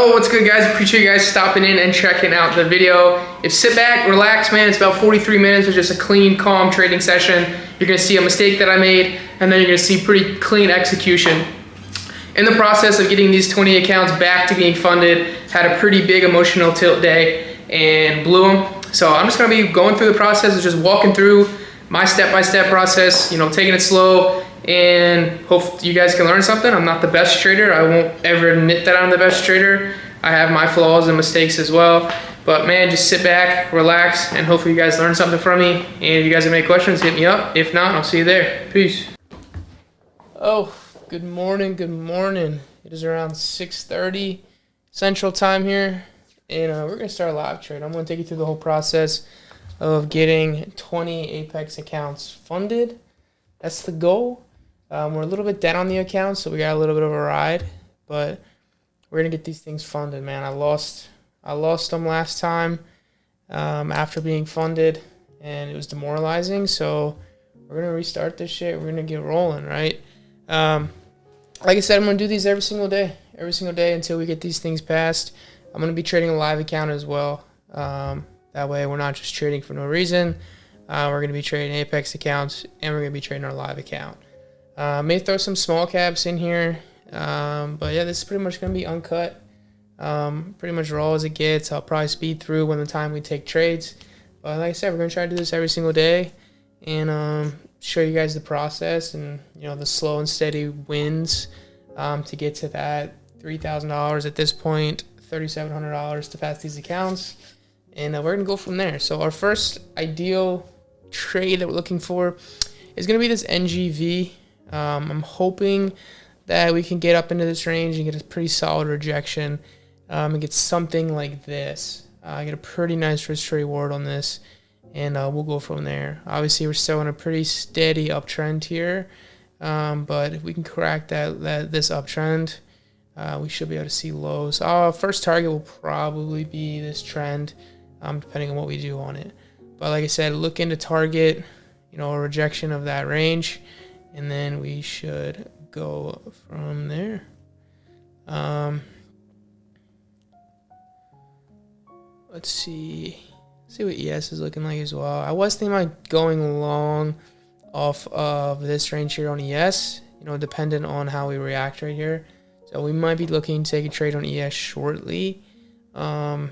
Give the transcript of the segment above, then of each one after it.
Yo, what's good, guys? Appreciate you guys stopping in and checking out the video. If sit back, relax, man. It's about 43 minutes of just a clean, calm trading session. You're gonna see a mistake that I made, and then you're gonna see pretty clean execution. In the process of getting these 20 accounts back to being funded, had a pretty big emotional tilt day and blew them. So I'm just gonna be going through the process of just walking through my step-by-step process, you know, taking it slow, and hope you guys can learn something. I'm not the best trader. I won't ever admit that I'm the best trader. I have my flaws and mistakes as well. But man, just sit back, relax, and hopefully you guys learn something from me. And if you guys have any questions, hit me up. If not, I'll see you there. Peace. Oh, good morning, good morning. It is around 6:30 Central Time here, and we're gonna start a live trade. I'm gonna take you through the whole process of getting 20 Apex accounts funded. That's the goal. We're a little bit down on the account, so we got a little bit of a ride, but we're gonna get these things funded, man. I lost them last time after being funded, and it was demoralizing. So we're gonna restart this shit. We're gonna get rolling, right? Like I said, I'm gonna do these every single day until we get these things passed. I'm gonna be trading a live account as well. That way, we're not just trading for no reason. We're gonna be trading Apex accounts, and we're gonna be trading our live account. May throw some small caps in here, but yeah, this is pretty much gonna be uncut, pretty much raw as it gets. I'll probably speed through when the time we take trades, but like I said, we're gonna try to do this every single day and show you guys the process and, you know, the slow and steady wins to get to that $3,000 at this point, $3,700 to pass these accounts, and we're gonna go from there. So our first ideal trade that we're looking for is gonna be this NGV. I'm hoping that we can get up into this range and get a pretty solid rejection and get something like this. Get a pretty nice risk to reward on this, and we'll go from there. Obviously, we're still in a pretty steady uptrend here, but if we can crack this uptrend, we should be able to see lows. Our first target will probably be this trend, depending on what we do on it. But like I said, look into target, you know, a rejection of that range, and then we should go from there. Let's see what ES is looking like as well. I was thinking about going long off of this range here on ES, you know, dependent on how we react right here. So we might be looking to take a trade on ES shortly, but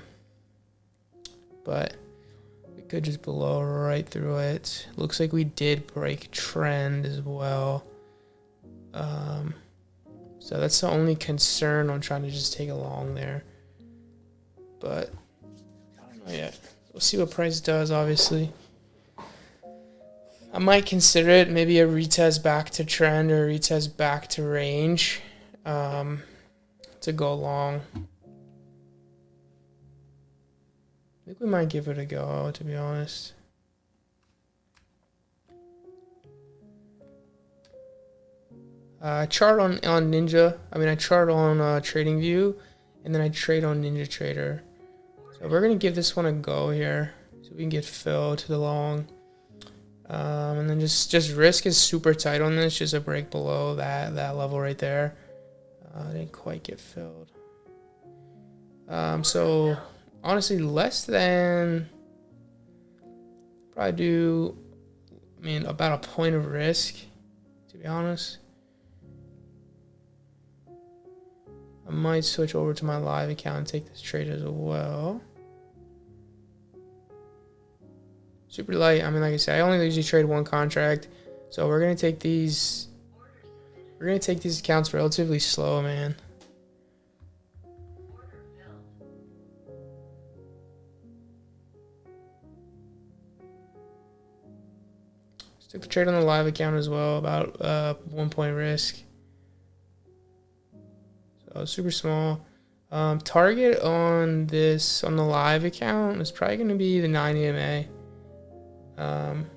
we could just blow right through it. Looks like we did break trend as well. So that's the only concern on trying to just take a long there. But I don't know yet. We'll see what price does, obviously. I might consider it maybe a retest back to trend or a retest back to range to go long. I think we might give it a go, to be honest. I chart on Ninja. I chart on TradingView, and then I trade on Ninja Trader. So we're gonna give this one a go here, so we can get filled to the long. And then just risk is super tight on this, just a break below that level right there. I didn't quite get filled. So honestly, less than probably do. About a point of risk, to be honest. I might switch over to my live account and take this trade as well. Super light. Like I said, I only usually trade one contract, so we're gonna take these. We're gonna take these accounts relatively slow, man. Just took the trade on the live account as well, about 1 point risk. Super small. Target on the live account is probably going to be the 9 EMA. I'm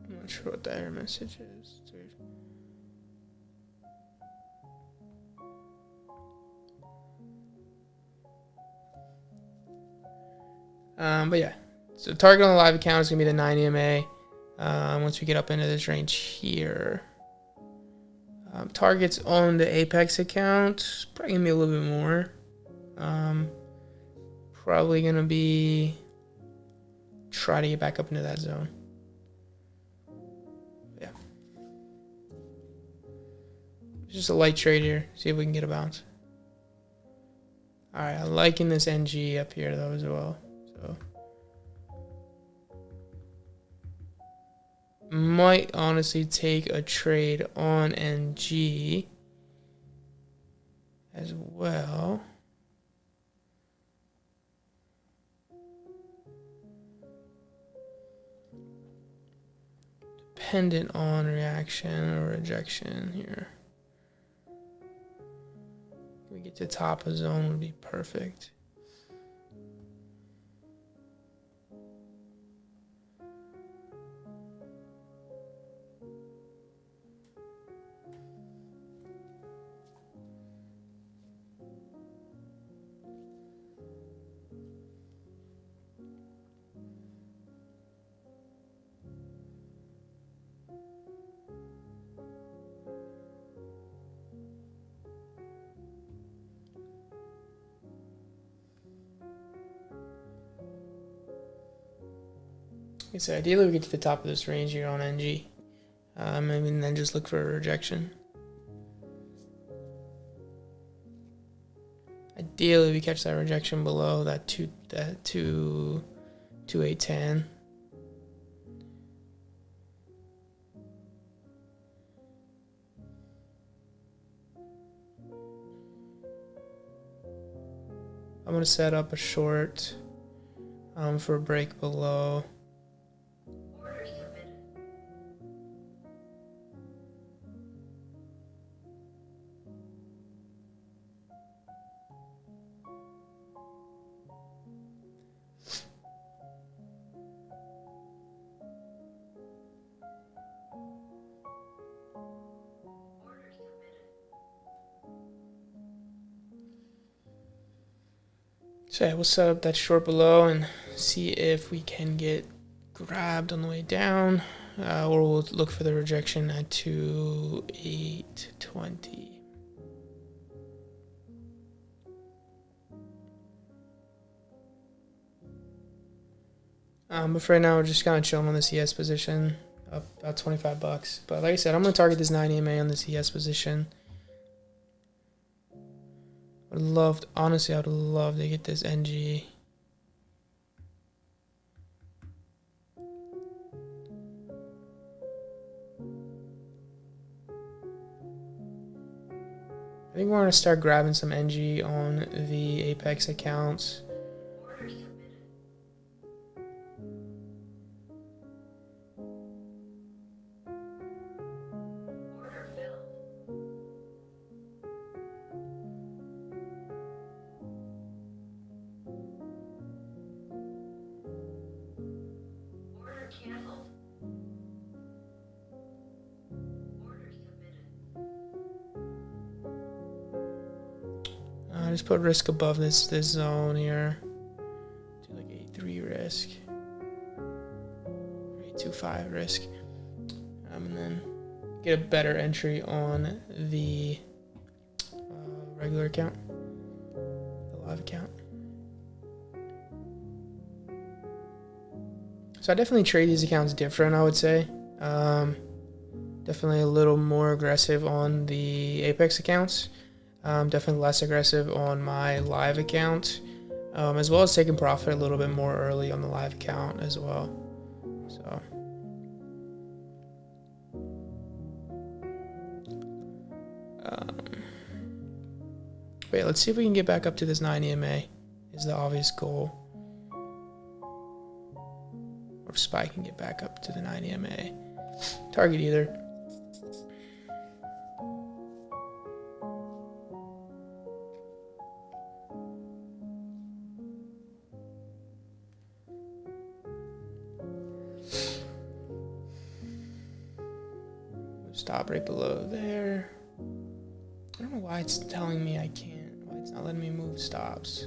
not sure what the error message is. But yeah. So target on the live account is going to be the 9 EMA. once we get up into this range here. Targets on the Apex account, probably gonna be a little bit more. Probably gonna be try to get back up into that zone. Yeah. It's just a light trade here. See if we can get a bounce. Alright, I'm liking this NG up here though as well. So might honestly take a trade on NG as well. Dependent on reaction or rejection here. If we get to top of zone would be perfect. So ideally we get to the top of this range here on NG. And then just look for a rejection. Ideally we catch that rejection below that 2810. I'm gonna set up a short for a break below. So yeah, we'll set up that short below and see if we can get grabbed on the way down, or we'll look for the rejection at 2820. But for right now, we're just kind of chilling on this ES position, up about 25 bucks. But like I said, I'm going to target this 9 EMA on this ES position. Honestly, I would love to get this NG. I think we're going to start grabbing some NG on the Apex accounts. I just put risk above this zone here. Do like 8.3 risk, 8.25 risk, and then get a better entry on the regular account, the live account. So I definitely trade these accounts different, I would say. Definitely a little more aggressive on the Apex accounts. Definitely less aggressive on my live account, as well as taking profit a little bit more early on the live account as well. So wait, let's see if we can get back up to this 9 EMA is the obvious goal. Or if SPY can get back up to the 9 EMA. Target either. Stop right below there. I don't know why it's telling me I can't. Why it's not letting me move stops.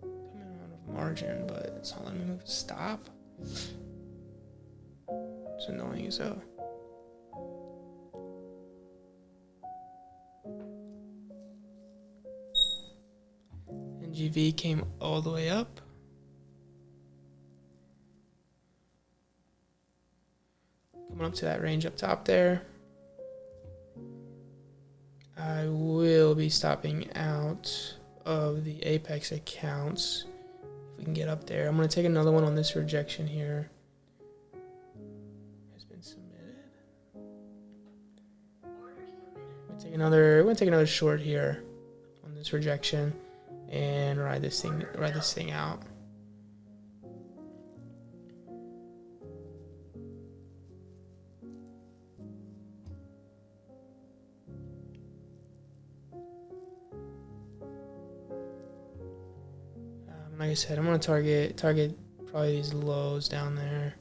Coming out of margin, but it's not letting me move stop. It's annoying as hell. NGV came all the way up. Coming up to that range up top there. I will be stopping out of the Apex accounts if we can get up there. I'm going to take another one on this rejection here. Has been submitted. I'm going to take another short here on this rejection and ride this thing out. Like I said, I'm gonna target probably these lows down there.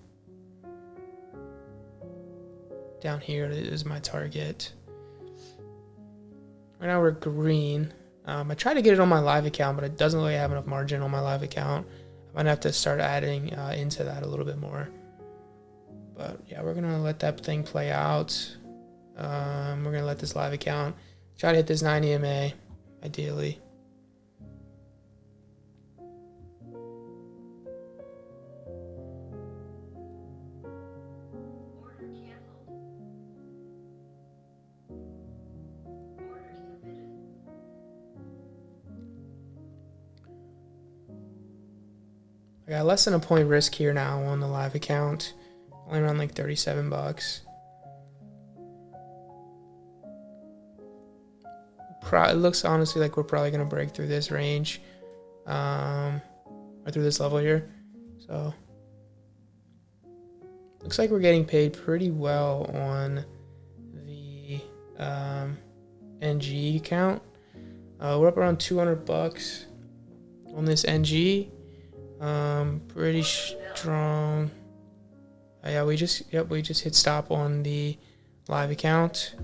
Down here is my target. Right now we're green. I tried to get it on my live account, but it doesn't really have enough margin on my live account. I might have to start adding into that a little bit more. But yeah, we're gonna let that thing play out. We're gonna let this live account try to hit this 9 EMA, ideally. I got less than a point risk here now on the live account. Only around like 37 bucks. It looks honestly like we're probably going to break through this range. Or through this level here. So, looks like we're getting paid pretty well on the NG account. We're up around 200 bucks on this NG. Pretty strong. Yeah, we just hit stop on the live account.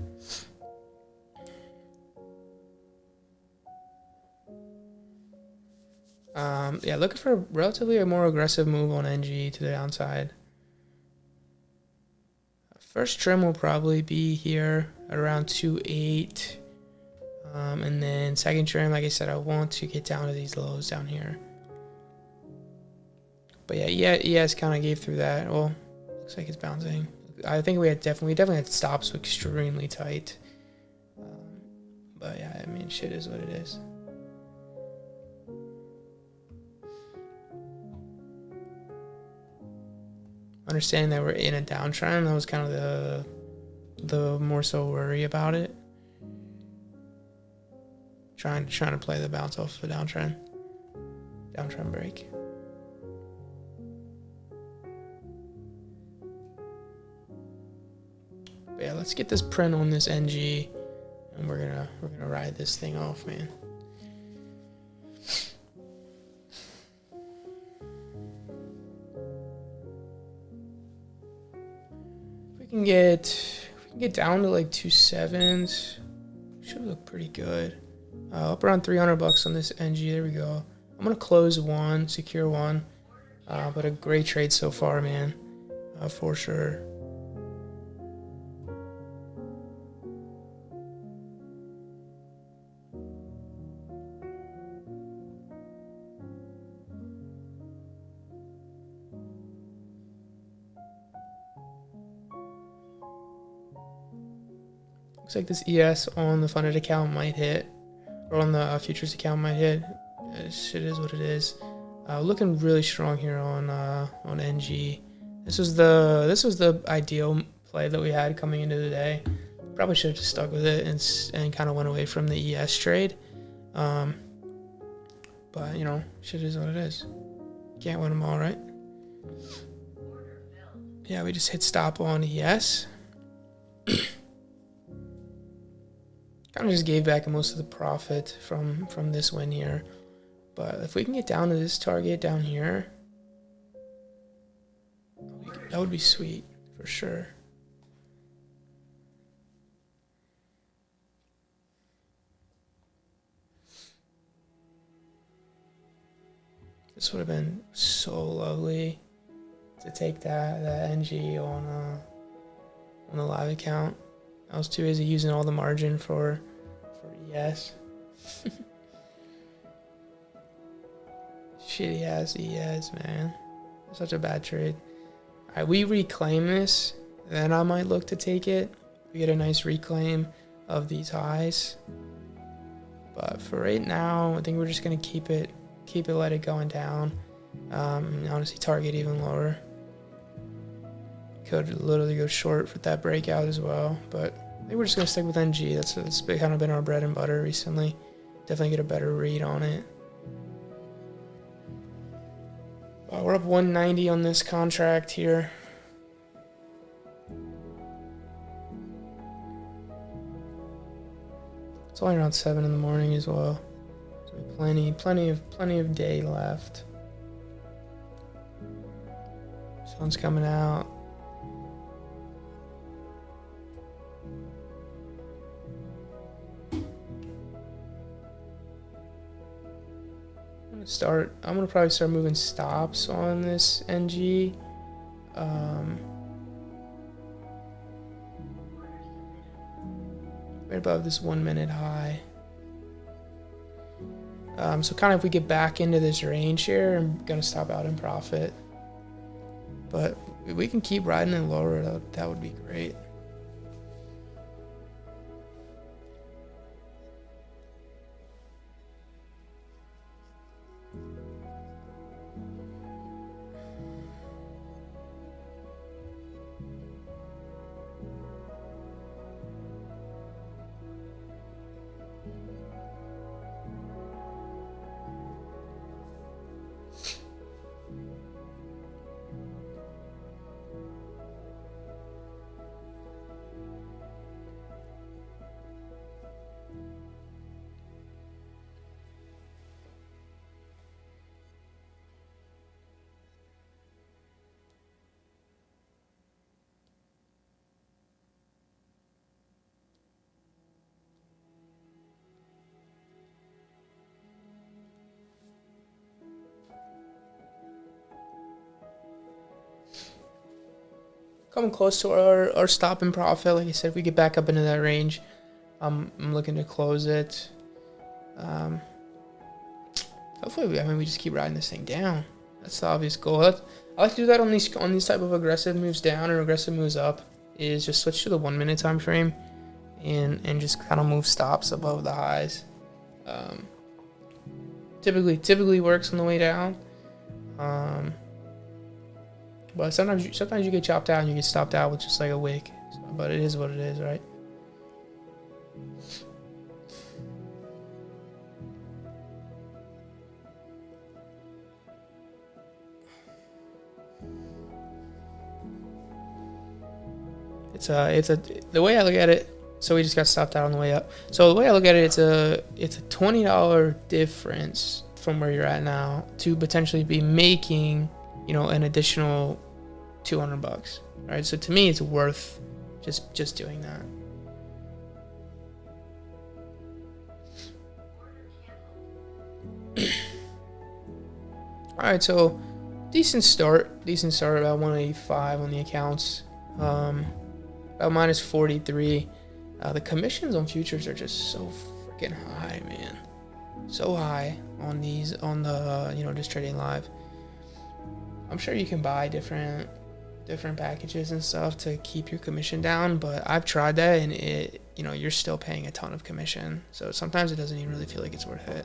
Yeah, looking for relatively a more aggressive move on NG to the downside. First trim will probably be here at around 2.8. And then second trim, like I said, I want to get down to these lows down here. But yeah, ES kind of gave through that. Well, looks like it's bouncing. I think we definitely had stops extremely tight. But yeah, I mean, shit is what it is. Understanding that we're in a downtrend, that was kind of the more so worry about it. Trying to play the bounce off the downtrend break. But yeah, let's get this print on this NG, and we're gonna ride this thing off, man. If we can get down to like 2.7s, should look pretty good. Up around 300 bucks on this NG. There we go. I'm gonna close one, secure one. But a great trade so far, man. For sure. Looks like this ES on the funded account might hit, or on the futures account might hit. Shit is what it is. Looking really strong here on NG. This was the ideal play that we had coming into the day. Probably should have just stuck with it and kind of went away from the ES trade. But you know, shit is what it is. Can't win them all, right? Yeah, we just hit stop on ES. Kind of just gave back most of the profit from this win here. But if we can get down to this target down here, that would be sweet for sure. This would have been so lovely take that NG on the live account. I was too busy using all the margin for ES. Shitty ass ES, man. Such a bad trade. Alright, we reclaim this, then I might look to take it. We get a nice reclaim of these highs. But for right now, I think we're just gonna keep it, let it going down. Honestly, target even lower. Could literally go short for that breakout as well, but I think we're just gonna stick with NG. That's kind of been our bread and butter recently. Definitely get a better read on it. We're up 190 on this contract here. It's only around 7 in the morning as well. So plenty of day left. Sun's coming out. I'm gonna probably start moving stops on this NG. Right above this 1 minute high. So kind of if we get back into this range here, I'm gonna stop out in profit. But if we can keep riding it lower, that would be great. Coming close to our stop and profit. Like I said, if we get back up into that range, I'm looking to close it. Hopefully, we just keep riding this thing down. That's the obvious goal. I like to do that on these type of aggressive moves down or aggressive moves up. Is just switch to the 1 minute time frame, and just kind of move stops above the highs. Typically works on the way down. But sometimes you get chopped out and you get stopped out with just like a wick. So, but it is what it is, right? The way I look at it. So we just got stopped out on the way up. So the way I look at it, it's a $20 difference from where you're at now to potentially be making, an additional $200, right? So to me, it's worth just doing that. All right, so decent start about 185 on the accounts, about minus 43. The commissions on futures are just so freaking high, man, so high on the just trading live. I'm sure you can buy different packages and stuff to keep your commission down, but I've tried that and you're still paying a ton of commission. So sometimes it doesn't even really feel like it's worth it.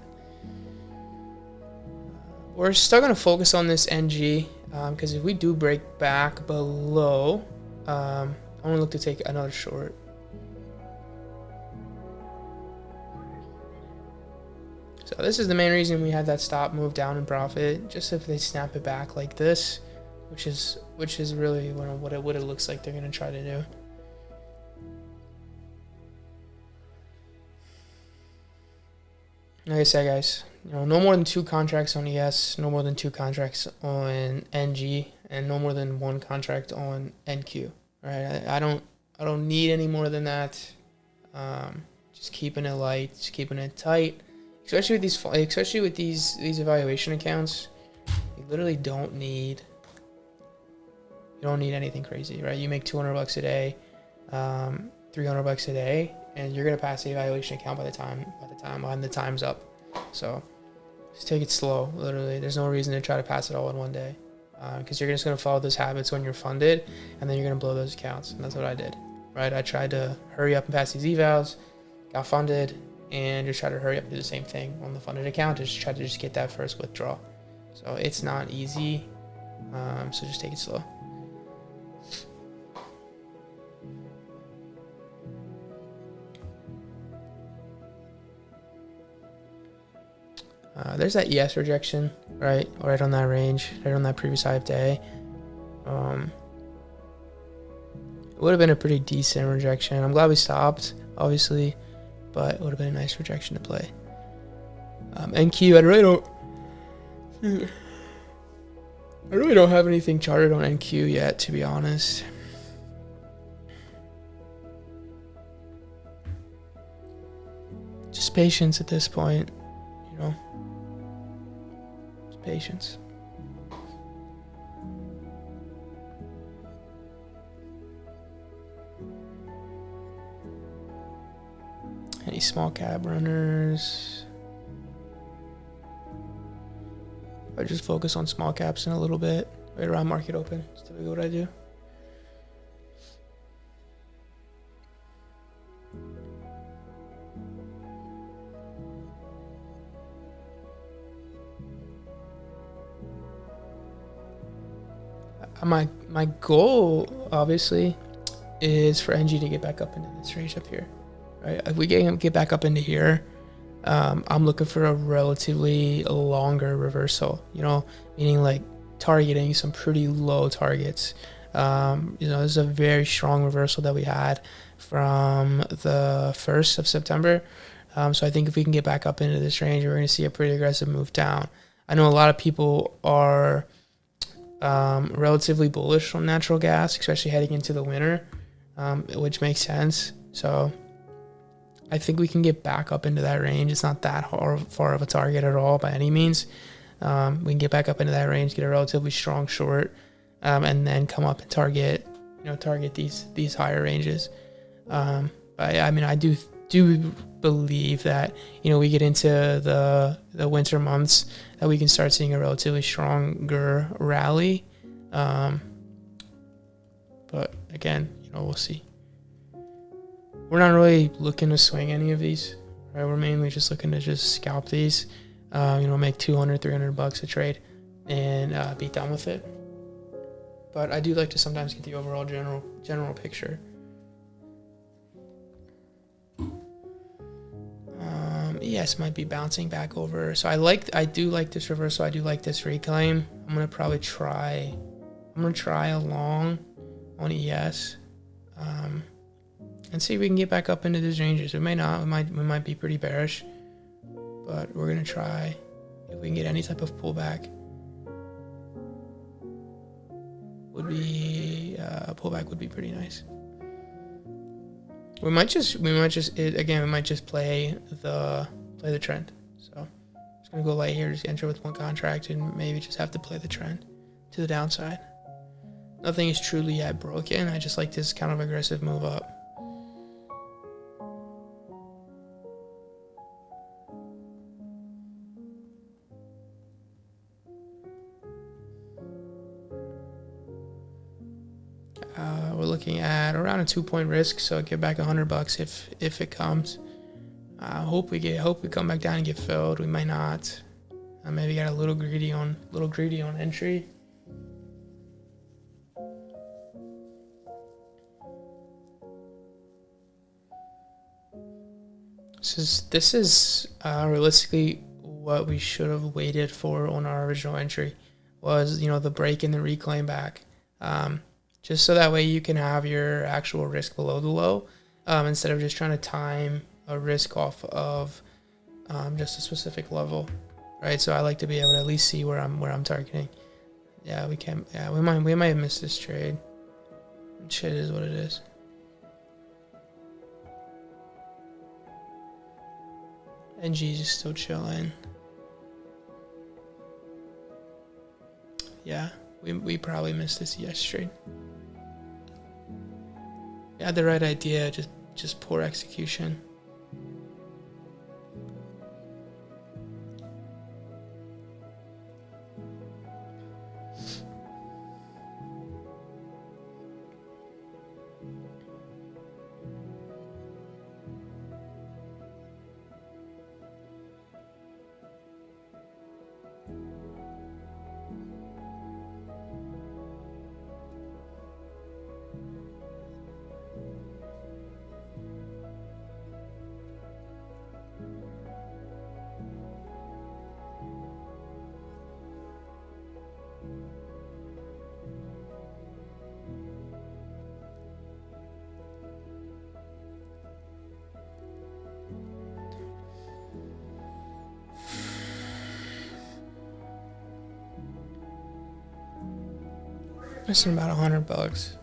We're still going to focus on this NG because if we do break back below, I'm going to look to take another short. So this is the main reason we had that stop move down in profit. Just if they snap it back like this, which is really what it looks like they're gonna try to do. Like I said, guys, no more than 2 contracts on ES, no more than 2 contracts on NG, and no more than 1 contract on NQ. Right? I don't need any more than that. Just keeping it light, just keeping it tight. Especially with these evaluation accounts, you literally don't need You don't need anything crazy, right? You make 200 bucks a day, 300 bucks a day, and you're gonna pass the evaluation account by the time when the time's up. So just take it slow. Literally, there's no reason to try to pass it all in one day, because you're just gonna follow those habits when you're funded, and then you're gonna blow those accounts. And that's what I did, right? I tried to hurry up and pass these evals, got funded, and just try to hurry up and do the same thing on the funded account. Just try to get that first withdrawal. So it's not easy. So just take it slow. There's that ES rejection, right on that range, right on that previous high of day. It would have been a pretty decent rejection. I'm glad we stopped, obviously, but it would have been a nice rejection to play. NQ, I really don't have anything charted on NQ yet, to be honest. Just patience at this point, you know. Just patience. Any small cap runners? I just focus on small caps in a little bit, right around market open. That's typically what I do. My goal, obviously, is for NG to get back up into this range up here, right? If we get back up into here, I'm looking for a relatively longer reversal, you know, meaning like targeting some pretty low targets. You know, this is a very strong reversal that we had from the 1st of September. So I think if we can get back up into this range, we're going to see a pretty aggressive move down. I know a lot of people are relatively bullish on natural gas, especially heading into the winter, which makes sense. So I think we can get back up into that range. It's not that far of a target at all by any means. We can get back up into that range, get a relatively strong short, and then come up and target these higher ranges. But I mean, I do believe that, you know, we get into the winter months that we can start seeing a relatively stronger rally. But again, you know, we'll see. We're not really looking to swing any of these, right? We're mainly just looking to just scalp these, you know, make 200, 300 bucks a trade and be done with it. But I do like to sometimes get the overall general picture. Yes, might be bouncing back over. So I do like this reversal. I do like this reclaim. I'm gonna probably try. I'm gonna try a long on ES, and see if we can get back up into these ranges. We may not. We might be pretty bearish, but we're gonna try. If we can get any type of pullback, a pullback would be pretty nice. We might just play the trend. So I'm just gonna go light here, just enter with one contract, and maybe just have to play the trend to the downside. Nothing is truly yet broken. I just like this kind of aggressive move up. We're looking at around a 2-point risk, so get back $100 if it comes. Hope we come back down and get filled. We might not. Maybe got a little greedy on entry. This is realistically what we should have waited for on our original entry, was, you know, the break and the reclaim back. Just so that way you can have your actual risk below the low, instead of just trying to time a risk off of just a specific level, right? So I like to be able to at least see where I'm targeting. Yeah, we can. Yeah, we might have missed this trade. Shit is what it is. NG's is still chilling. Yeah, we probably missed this yes trade. We had the right idea, just poor execution. Missing about $100.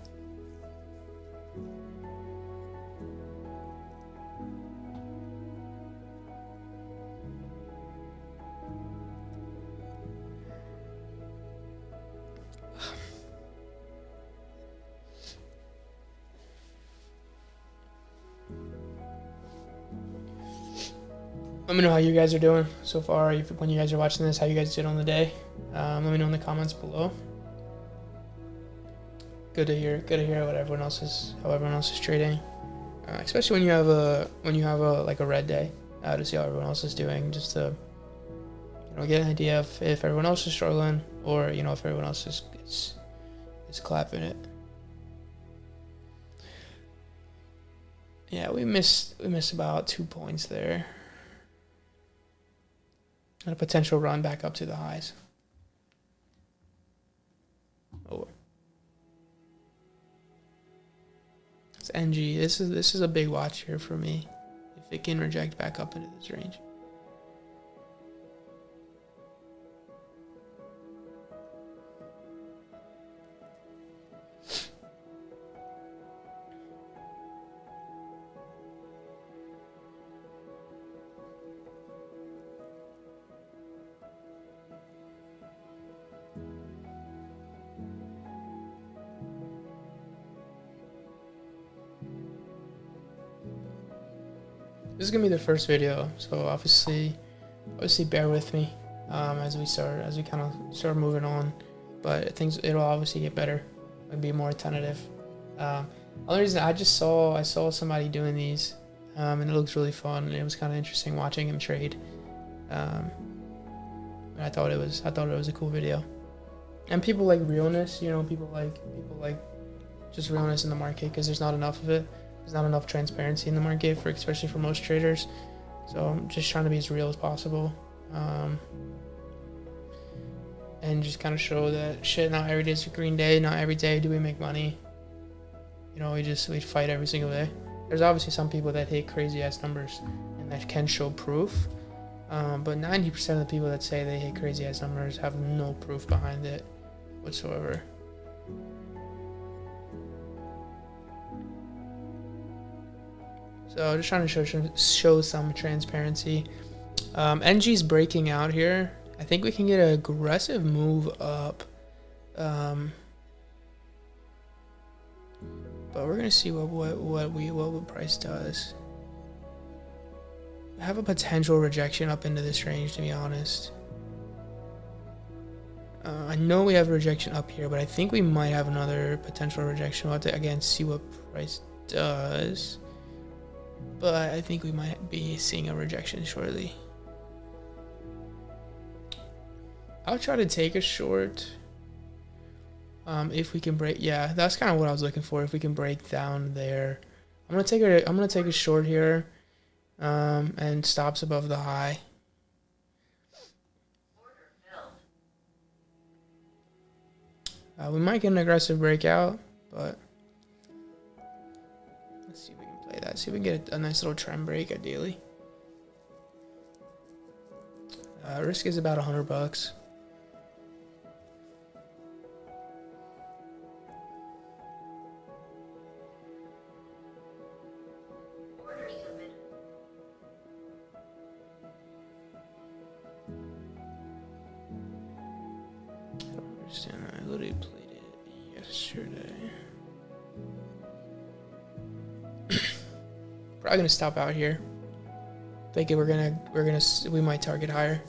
Let me know how you guys are doing so far. When you guys are watching this, how you guys did on the day. Let me know in the comments below. Good to hear what everyone else is, how everyone else is trading, especially when you have a like a red day, to see how everyone else is doing, just to get an idea of if everyone else is struggling or if everyone else is clapping it. Yeah, we missed about 2 points there, and a potential run back up to the highs. Oh. NG, this is a big watch here for me if it can reject back up into this range. This is gonna be the first video, so obviously bear with me as we kind of start moving on. But it'll obviously get better. It'll be more tentative. Only reason I saw somebody doing these, and it looks really fun. And it was kind of interesting watching him trade. And I thought it was a cool video. And people like realness, people like just realness in the market because there's not enough of it. There's not enough transparency in the market especially for most traders. So I'm just trying to be as real as possible, and just kind of show that shit. Not every day is a green day. Not every day do we make money. We fight every single day. There's obviously some people that hit crazy ass numbers and that can show proof, but 90% of the people that say they hit crazy ass numbers have no proof behind it whatsoever. So just trying to show some transparency. NG's breaking out here. I think we can get an aggressive move up. But we're gonna see what price does. I have a potential rejection up into this range, to be honest. I know we have a rejection up here, but I think we might have another potential rejection. We'll have to again see what price does. But I think we might be seeing a rejection shortly. I'll try to take a short. If we can break, yeah, that's kind of what I was looking for. If we can break down there, I'm gonna take a short here, and stops above the high. We might get an aggressive breakout, but let's see if we can play that. See if we can get a nice little trend break, ideally. Risk is about $100. I literally Probably gonna stop out here. Thinking we might target higher.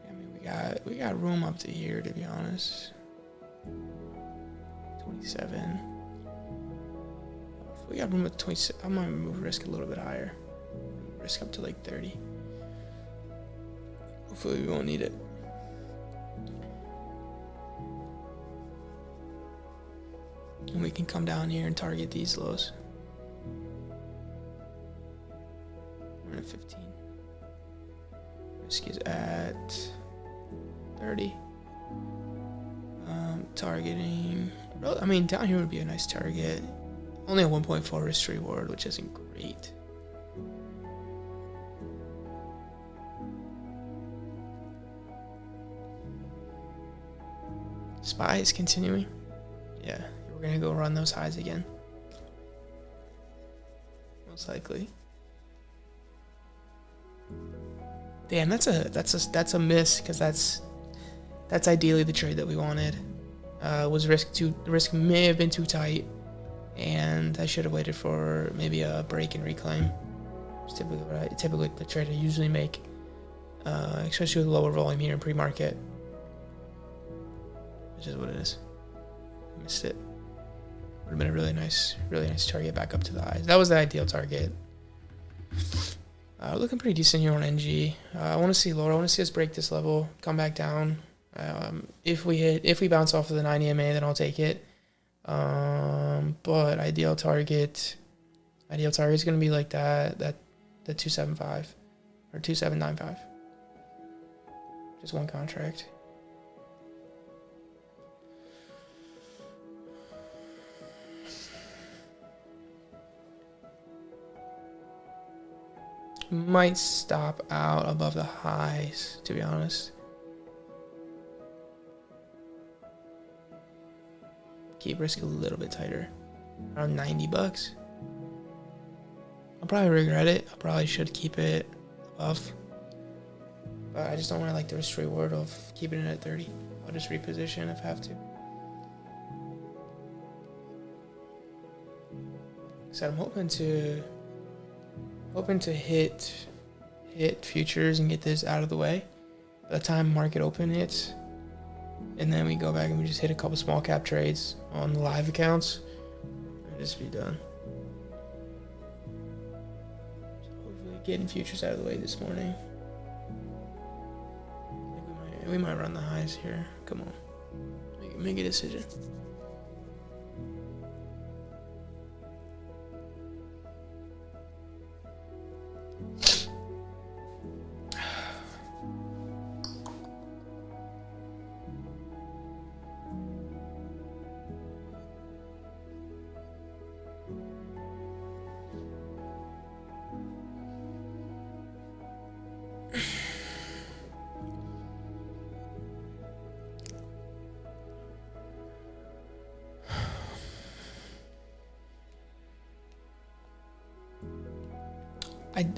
I mean, we got room up to here, to be honest. 27. If we got room at 27, I'm gonna move risk a little bit higher. Risk up to like 30. Hopefully we won't need it. And we can come down here and target these lows. We're at 15. Risk is at 30. Targeting. I mean, down here would be a nice target. Only a 1.4 risk to reward, which isn't great. SPY is continuing. Yeah, we're gonna go run those highs again. Most likely. Damn, that's a miss, because that's ideally the trade that we wanted. Risk may have been too tight, and I should have waited for maybe a break and reclaim. It's typically the trade I usually make, especially with lower volume here in pre-market. Which is what it is. Missed it. Would have been a really nice target back up to the highs. That was the ideal target. Looking pretty decent here on NG. I want to see lower. I want to see us break this level, come back down. If we bounce off of the 9 EMA, then I'll take it. But ideal target is gonna be like the 275 or 2795. Just one contract. Might stop out above the highs, to be honest. Keep risk a little bit tighter, around 90 bucks. I'll probably regret it. I probably should keep it above, but I just don't want to like the risk reward of keeping it at 30. I'll just reposition if I have to. So I'm hoping to hit futures and get this out of the way by the time market open hits. And then we go back and we just hit a couple small cap trades on the live accounts and just be done. So hopefully getting futures out of the way this morning. I think we might run the highs here. Come on. Make a decision.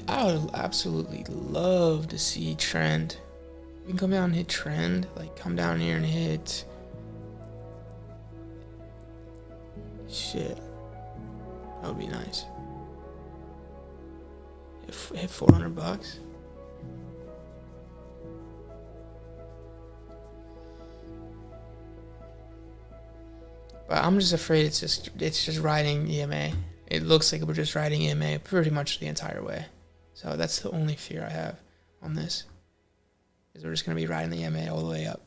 I would absolutely love to see trend. We can come down and hit trend, like come down here and hit shit. That would be nice. Hit 400 bucks. But I'm just afraid it's just riding EMA. It looks like we're just riding EMA pretty much the entire way. So that's the only fear I have on this. Is we're just going to be riding the EMA all the way up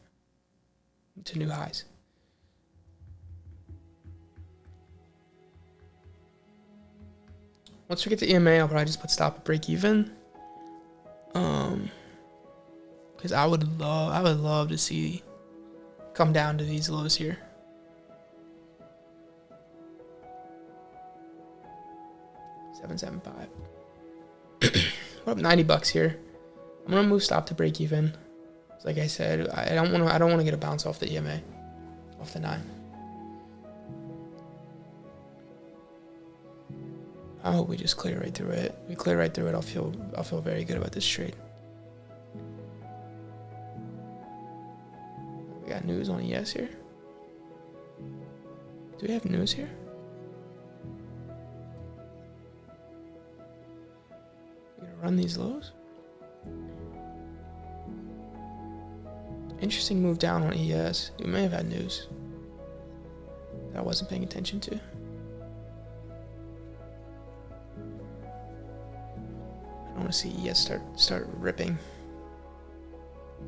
to new highs. Once we get to EMA, I'll probably just put stop at break even. Because I would love to see come down to these lows here. $775. We're up 90 bucks here. I'm gonna move stop to break even. Like I said, I don't want to get a bounce off the EMA, off the 9. I hope we just clear right through it. We clear right through it. I'll feel very good about this trade. We got news on ES here. Do we have news here? We're gonna run these lows. Interesting move down on ES. We may have had news that I wasn't paying attention to. I don't want to see ES start ripping,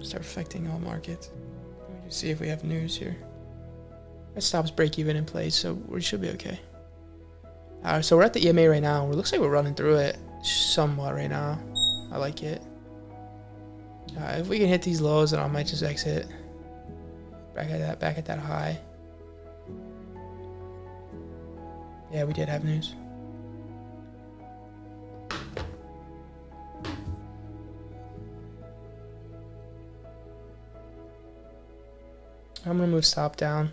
start affecting all markets. Let me just see if we have news here. That stops break even in place, so we should be okay. So we're at the EMA right now. It looks like we're running through it somewhat right now. I like it. If we can hit these lows, then I might just exit. Back at that high. Yeah, we did have news. I'm gonna move stop down.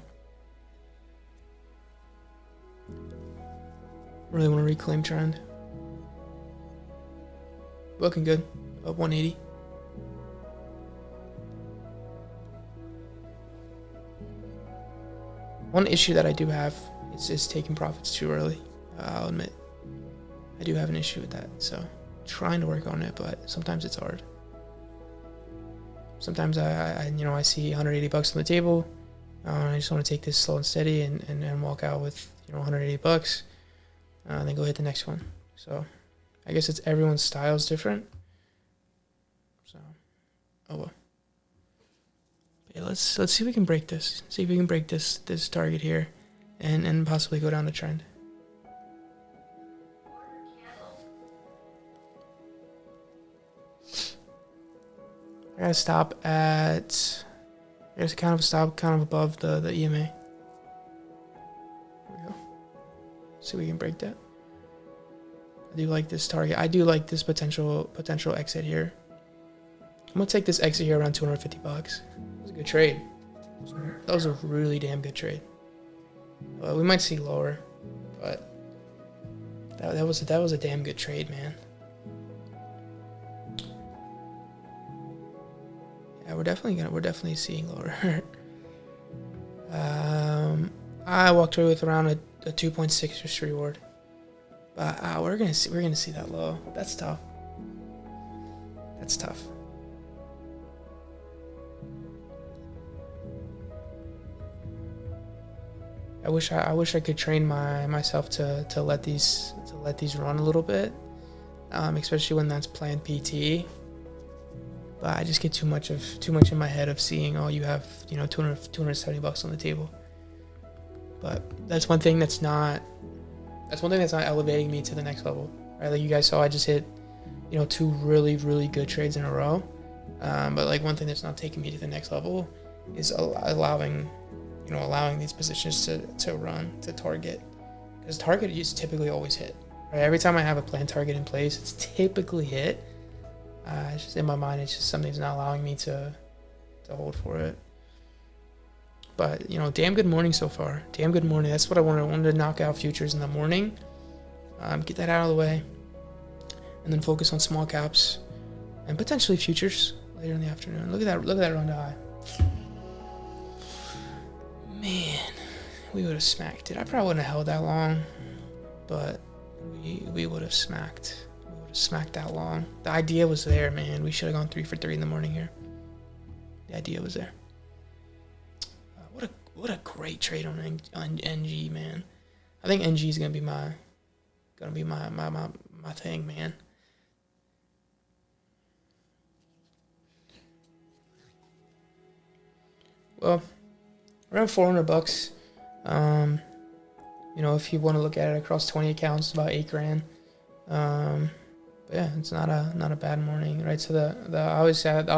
Really want to reclaim trend. Looking good. Up 180. One issue that I do have is taking profits too early. I'll admit. I do have an issue with that. So trying to work on it, but sometimes it's hard. Sometimes I see 180 bucks on the table. I just want to take this slow and steady and walk out with 180 bucks. Then go hit the next one. So I guess it's everyone's style is different. So oh well. Yeah, let's see if we can break this. See if we can break this target here, and possibly go down the trend. I gotta stop at. There's kind of a stop, kind of above the EMA. There we go. See if we can break that. I do like this target. I do like this potential exit here. I'm gonna take this exit here around 250 bucks. That was a good trade. That was a really damn good trade. We might see lower, but that was a damn good trade, man. Yeah, we're definitely seeing lower. I walked away with around a 2.6 risk reward, but we're gonna see that low. That's tough. That's tough. I wish I could train myself to let these run a little bit, especially when that's planned PT. But I just get too much in my head of seeing, oh, you have 270 bucks on the table. But that's one thing that's not elevating me to the next level, right? Like you guys saw, I just hit 2 really good trades in a row. But like one thing that's not taking me to the next level is allowing these positions to run to target, because target is typically always hit, right? Every time I have a planned target in place, it's typically hit. It's just in my mind, it's just something's not allowing me to hold for it. But damn good morning so far. Damn good morning. That's what I wanted. I wanted to knock out futures in the morning, get that out of the way, and then focus on small caps and potentially futures later in the afternoon. Look at that run to high. Man, we would have smacked it. I probably wouldn't have held that long, but we would have smacked. We would have smacked that long. The idea was there, man. We should have gone 3 for 3 in the morning here. The idea was there. What a great trade on NG, man. I think NG is gonna be my thing, man. Well, around 400 bucks. If you want to look at it across 20 accounts, it's about 8 grand. But yeah, it's not a bad morning, right? So that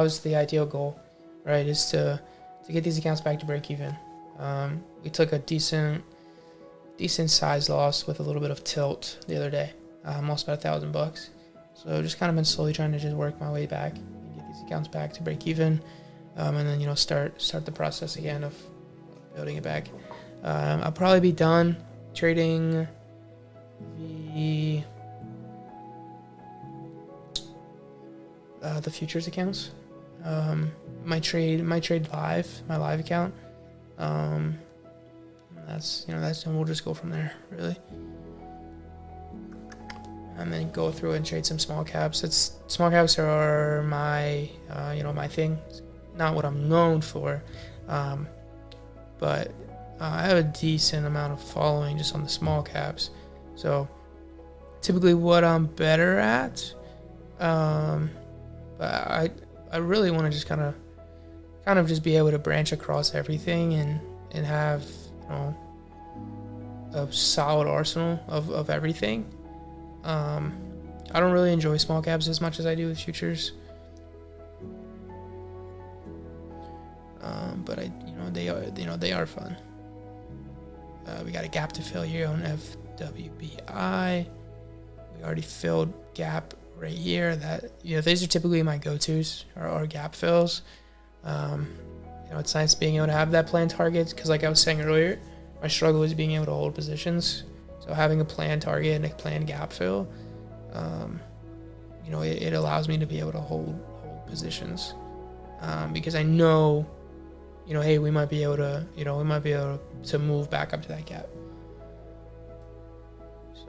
was the ideal goal, right? Is to get these accounts back to break even. We took a decent size loss with a little bit of tilt the other day. Lost about $1,000. So just kind of been slowly trying to just work my way back and get these accounts back to break even. And then start the process again of building it back. I'll probably be done trading the futures accounts. my trade live, my live account. That's and we'll just go from there, really. And then go through and trade some small caps. Small caps are my my thing. It's not what I'm known for, but I have a decent amount of following just on the small caps. So typically what I'm better at, but I really want to just kind of just be able to branch across everything and have a solid arsenal of everything. I don't really enjoy small caps as much as I do with futures. But they are fun. We got a gap to fill here on FWBI. We already filled gap right here. That these are typically my go-tos or gap fills. It's nice being able to have that planned target because, like I was saying earlier, my struggle is being able to hold positions. So having a planned target and a planned gap fill, it allows me to be able to hold positions because I know, hey, we might be able to move back up to that gap. So,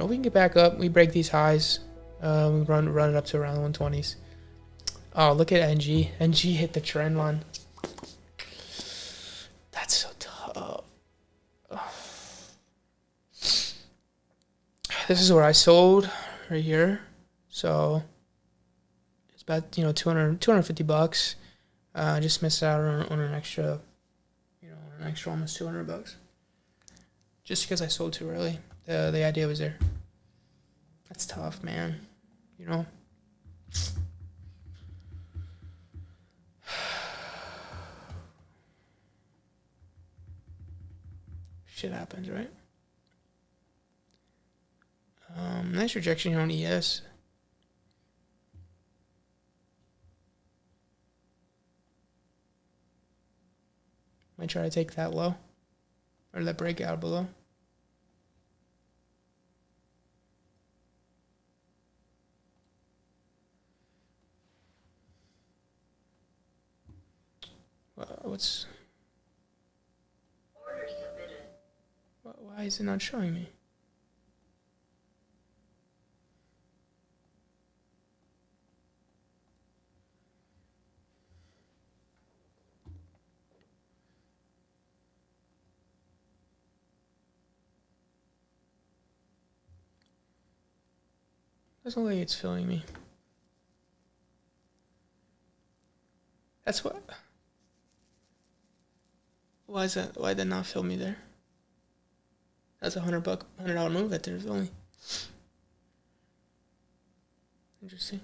we can get back up. We break these highs. We run it up to around the 120s. Oh, look at NG. NG hit the trend line. That's so tough. This is where I sold right here. So it's about 250 bucks. I just missed out on an extra almost 200 bucks. Just because I sold too early. The idea was there. That's tough, man. Shit happens, right? Nice rejection here on ES. Might try to take that low. Or that breakout below. What's... Order submitted. Why is it not showing me? There's no way it's filling me. That's what... Why is that? Why did that not fill me there? That's $100 move that there's only. Interesting.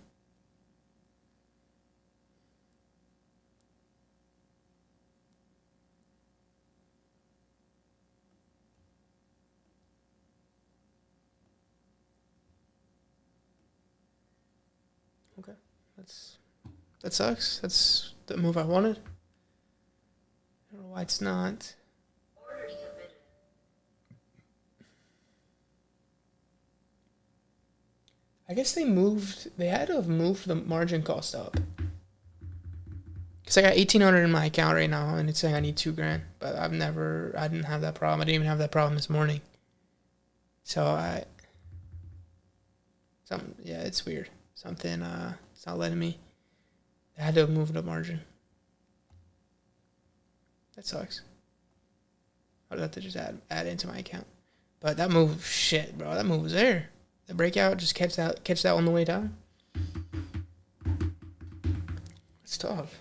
Okay, that sucks. That's the move I wanted. I don't know why it's not. Order submitted. I guess they had to have moved the margin cost up. Because I got 1,800 in my account right now, and it's saying I need $2,000. But I didn't have that problem. I didn't even have that problem this morning. So it's weird. Something, it's not letting me. I had to have moved the margin. That sucks. I'd have to just add into my account. But that move, shit, bro. That move was there. The breakout, just catch that on the way down. That's tough.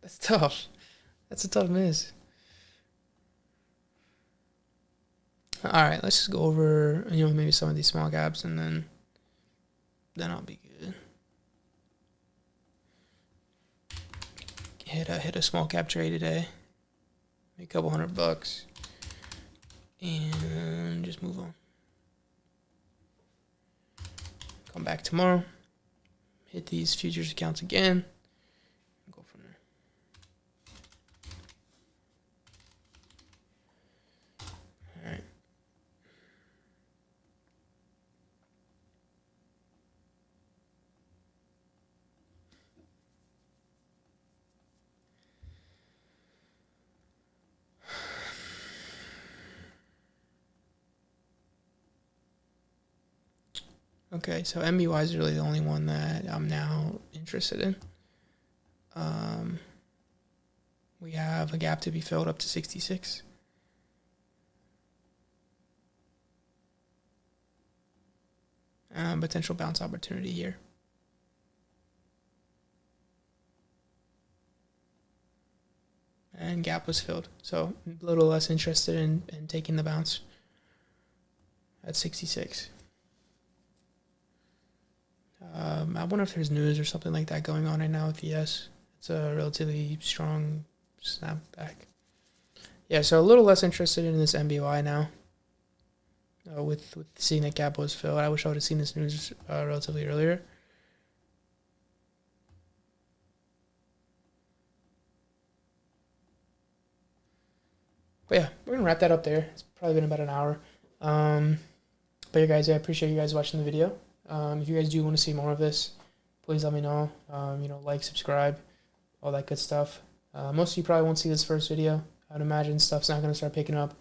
That's tough. That's a tough miss. All right, let's just go over, maybe some of these small gaps, and then I'll be good. Hit a small cap trade today. Make a couple $100, and just move on. Come back tomorrow. Hit these futures accounts again. Go from there. All right. Okay, so MBY is really the only one that I'm now interested in. We have a gap to be filled up to 66. Potential bounce opportunity here. And gap was filled. So a little less interested in taking the bounce at 66. I wonder if there's news or something like that going on right now with ES. It's a relatively strong snapback. Yeah, so a little less interested in this MBY now. With seeing that gap was filled. I wish I would have seen this news relatively earlier. But yeah, we're going to wrap that up there. It's probably been about an hour. But yeah, guys, I appreciate you guys watching the video. If you guys do want to see more of this, please let me know. Like, subscribe, all that good stuff. Most of you probably won't see this first video. I'd imagine stuff's not going to start picking up.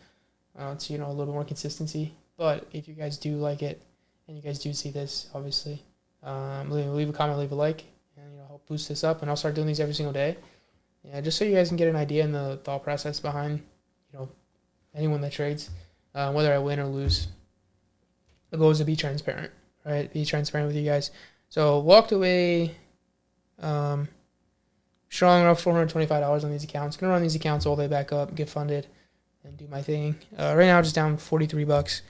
So, a little bit more consistency. But if you guys do like it, and you guys do see this, obviously, leave a comment, leave a like, and help boost this up. And I'll start doing these every single day. Yeah, just so you guys can get an idea in the thought process behind, anyone that trades, whether I win or lose. The goal is to be transparent, right? Be transparent with you guys. So walked away strong enough $425 on these accounts. Gonna run these accounts all the way back up, get funded, and do my thing. Right now, just down $43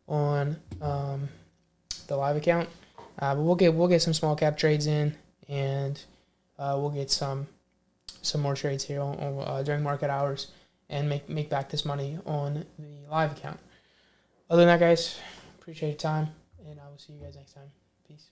on the live account. But we'll get some small cap trades in, and we'll get some more trades here during market hours, and make back this money on the live account. Other than that, guys, appreciate your time, and I will see you guys next time. Peace.